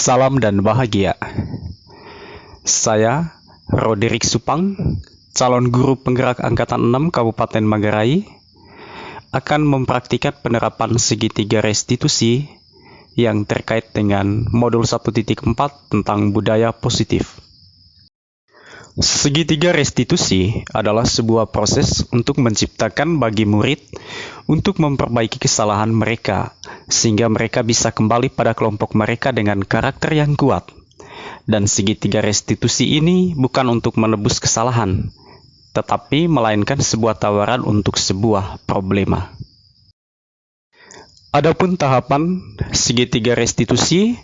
Salam dan bahagia. Saya, Roderick Supang, calon guru penggerak Angkatan 6 Kabupaten Manggarai, akan mempraktikkan penerapan segitiga restitusi yang terkait dengan modul 1.4 tentang budaya positif. Segitiga restitusi adalah sebuah proses untuk menciptakan bagi murid untuk memperbaiki kesalahan mereka, sehingga mereka bisa kembali pada kelompok mereka dengan karakter yang kuat. Dan segitiga restitusi ini bukan untuk menebus kesalahan, tetapi melainkan sebuah tawaran untuk sebuah problema. Adapun tahapan segitiga restitusi,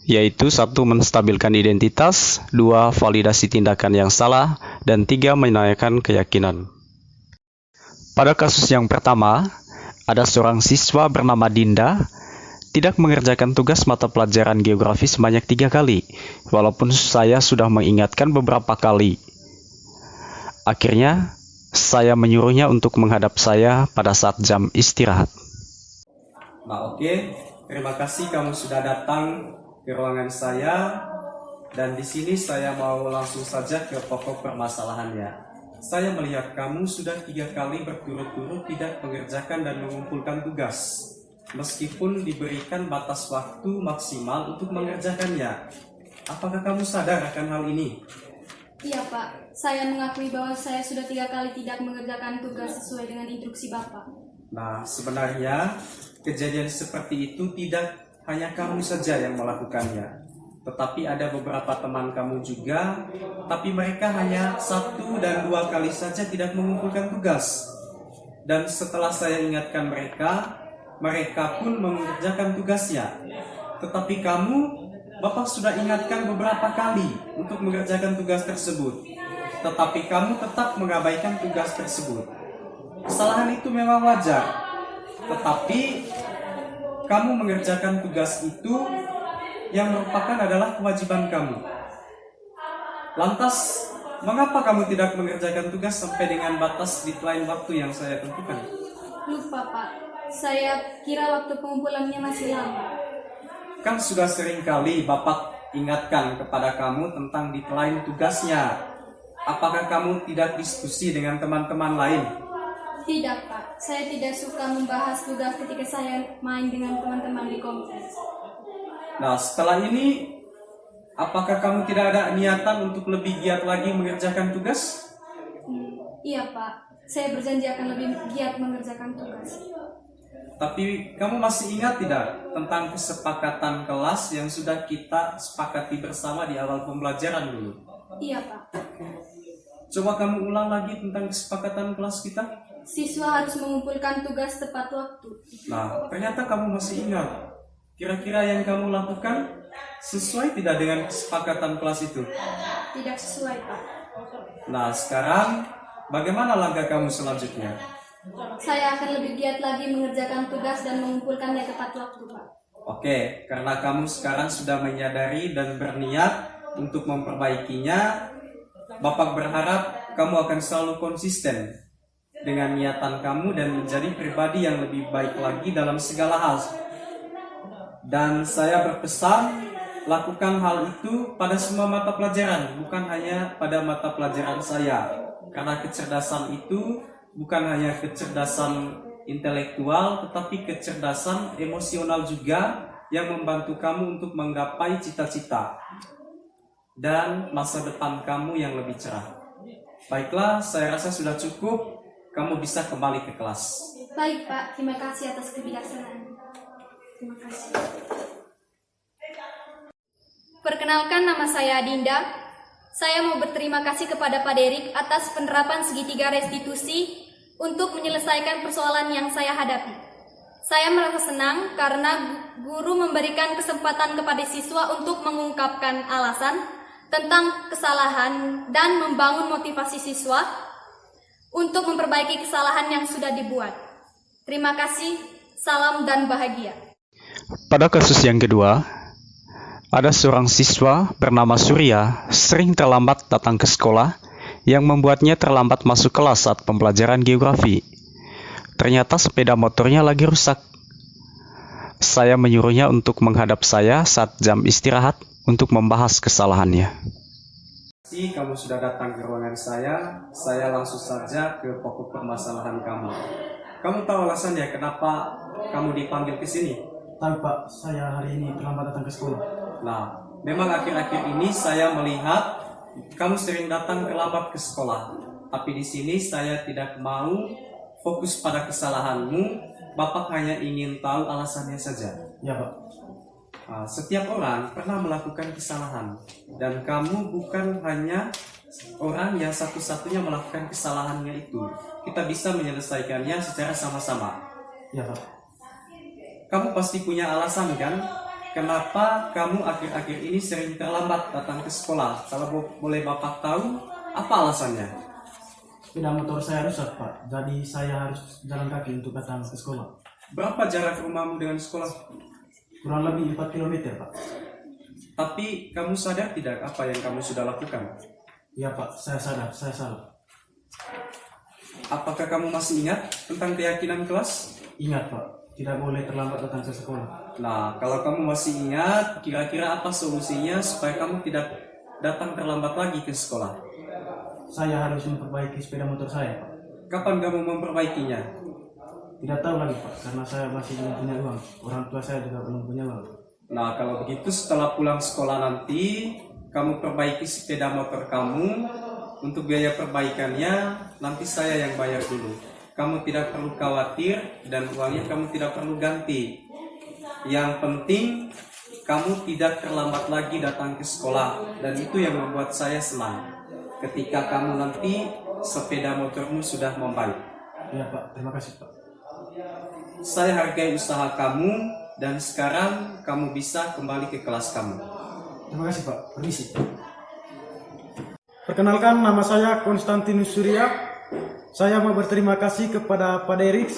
yaitu 1. Menstabilkan identitas, 2. Validasi tindakan yang salah, dan 3. Menanyakan keyakinan. Pada kasus yang pertama, ada seorang siswa bernama Dinda tidak mengerjakan tugas mata pelajaran geografi sebanyak 3 kali, walaupun saya sudah mengingatkan beberapa kali. Akhirnya, saya menyuruhnya untuk menghadap saya pada saat jam istirahat. Nah, oke. Terima kasih kamu sudah datang ke ruangan saya, dan di sini saya mau langsung saja ke pokok permasalahannya. Saya melihat kamu sudah 3 kali berturut-turut tidak mengerjakan dan mengumpulkan tugas, meskipun diberikan batas waktu maksimal untuk mengerjakannya. Apakah kamu sadar akan hal ini? Iya, Pak. Saya mengakui bahwa saya sudah 3 kali tidak mengerjakan tugas sesuai dengan instruksi Bapak. Nah, sebenarnya kejadian seperti itu tidak hanya kamu saja yang melakukannya, tetapi ada beberapa teman kamu juga, tapi mereka hanya 1 dan 2 kali saja tidak mengumpulkan tugas. Dan setelah saya ingatkan mereka pun mengerjakan tugasnya. Tetapi kamu, Bapak sudah ingatkan beberapa kali untuk mengerjakan tugas tersebut, tetapi kamu tetap mengabaikan tugas tersebut. Kesalahan itu memang wajar, tetapi kamu mengerjakan tugas itu yang merupakan adalah kewajiban kamu. Lantas, mengapa kamu tidak mengerjakan tugas sampai dengan batas deadline waktu yang saya tentukan? Lupa, Pak. Saya kira waktu pengumpulannya masih lama. Kan sudah sering kali Bapak ingatkan kepada kamu tentang deadline tugasnya. Apakah kamu tidak diskusi dengan teman-teman lain? Tidak, Pak. Saya tidak suka membahas tugas ketika saya main dengan teman-teman di kompleks. Nah, setelah ini, apakah kamu tidak ada niatan untuk lebih giat lagi mengerjakan tugas? Iya, Pak. Saya berjanji akan lebih giat mengerjakan tugas. Tapi kamu masih ingat tidak tentang kesepakatan kelas yang sudah kita sepakati bersama di awal pembelajaran dulu? Iya, Pak. Coba kamu ulang lagi tentang kesepakatan kelas kita. Siswa harus mengumpulkan tugas tepat waktu. Nah, ternyata kamu masih ingat. Kira-kira yang kamu lakukan sesuai tidak dengan kesepakatan kelas itu? Tidak sesuai, Pak. Nah, sekarang bagaimana langkah kamu selanjutnya? Saya akan lebih giat lagi mengerjakan tugas dan mengumpulkannya tepat waktu, Pak. Oke, karena kamu sekarang sudah menyadari dan berniat untuk memperbaikinya, Bapak berharap kamu akan selalu konsisten dengan niatan kamu dan menjadi pribadi yang lebih baik lagi dalam segala hal. Dan saya berpesan, lakukan hal itu pada semua mata pelajaran, bukan hanya pada mata pelajaran saya. Karena kecerdasan itu bukan hanya kecerdasan intelektual, tetapi kecerdasan emosional juga yang membantu kamu untuk menggapai cita-cita dan masa depan kamu yang lebih cerah. Baiklah, saya rasa sudah cukup. Kamu bisa kembali ke kelas. Baik, Pak. Terima kasih atas kebijaksanaan. Terima kasih. Perkenalkan, nama saya Dinda. Saya mau berterima kasih kepada Pak Derik atas penerapan segitiga restitusi untuk menyelesaikan persoalan yang saya hadapi. Saya merasa senang karena guru memberikan kesempatan kepada siswa untuk mengungkapkan alasan tentang kesalahan dan membangun motivasi siswa untuk memperbaiki kesalahan yang sudah dibuat. Terima kasih, salam dan bahagia. Pada kasus yang kedua, ada seorang siswa bernama Surya sering terlambat datang ke sekolah yang membuatnya terlambat masuk kelas saat pembelajaran geografi. Ternyata sepeda motornya lagi rusak. saya menyuruhnya untuk menghadap saya saat jam istirahat untuk membahas kesalahannya. Kamu sudah datang ke ruangan saya langsung saja ke pokok permasalahan kamu. Kamu tahu alasannya kenapa kamu dipanggil ke sini? Tahu Pak, saya hari ini terlambat datang ke sekolah. Nah, memang akhir-akhir ini saya melihat kamu sering datang terlambat ke sekolah. Tapi di sini saya tidak mau fokus pada kesalahanmu. Bapak hanya ingin tahu alasannya saja. Ya Pak. Setiap orang pernah melakukan kesalahan, dan kamu bukan hanya orang yang satu-satunya melakukan kesalahannya itu. Kita bisa menyelesaikannya secara sama-sama. Ya Pak. Kamu pasti punya alasan kan? Kenapa kamu akhir-akhir ini sering terlambat datang ke sekolah? Kalau boleh Bapak tahu, apa alasannya? Sepeda motor saya rusak Pak, jadi saya harus jalan kaki untuk datang ke sekolah. Berapa jarak rumahmu dengan sekolah? Kurang lebih 4 km Pak. Tapi kamu sadar tidak apa yang kamu sudah lakukan? Ya Pak, saya sadar, saya salah. Apakah kamu masih ingat tentang keyakinan kelas? Ingat Pak, tidak boleh terlambat datang ke sekolah. Nah, kalau kamu masih ingat, kira-kira apa solusinya supaya kamu tidak datang terlambat lagi ke sekolah? Saya harus memperbaiki sepeda motor saya Pak. Kapan kamu memperbaikinya? Tidak tahu lagi Pak, karena saya masih belum punya uang. Orang tua saya juga belum punya uang. Nah, kalau begitu setelah pulang sekolah nanti, kamu perbaiki sepeda motor kamu. Untuk biaya perbaikannya, nanti saya yang bayar dulu. Kamu tidak perlu khawatir, dan uangnya kamu tidak perlu ganti. Yang penting, kamu tidak terlambat lagi datang ke sekolah. Dan itu yang membuat saya senang. Ketika kamu nanti, sepeda motormu sudah membaik. Ya Pak, terima kasih Pak. Saya hargai usaha kamu, dan sekarang kamu bisa kembali ke kelas kamu. Terima kasih Pak, permisi. Perkenalkan, nama saya Konstantinus Surya. Saya mau berterima kasih kepada Pak Derik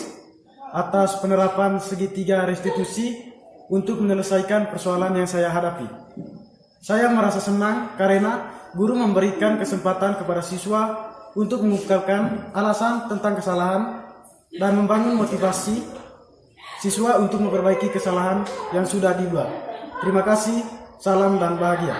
atas penerapan segitiga restitusi untuk menyelesaikan persoalan yang saya hadapi. Saya merasa senang karena guru memberikan kesempatan kepada siswa untuk mengungkapkan alasan tentang kesalahan dan membangun motivasi siswa untuk memperbaiki kesalahan yang sudah dibuat. Terima kasih, salam dan bahagia.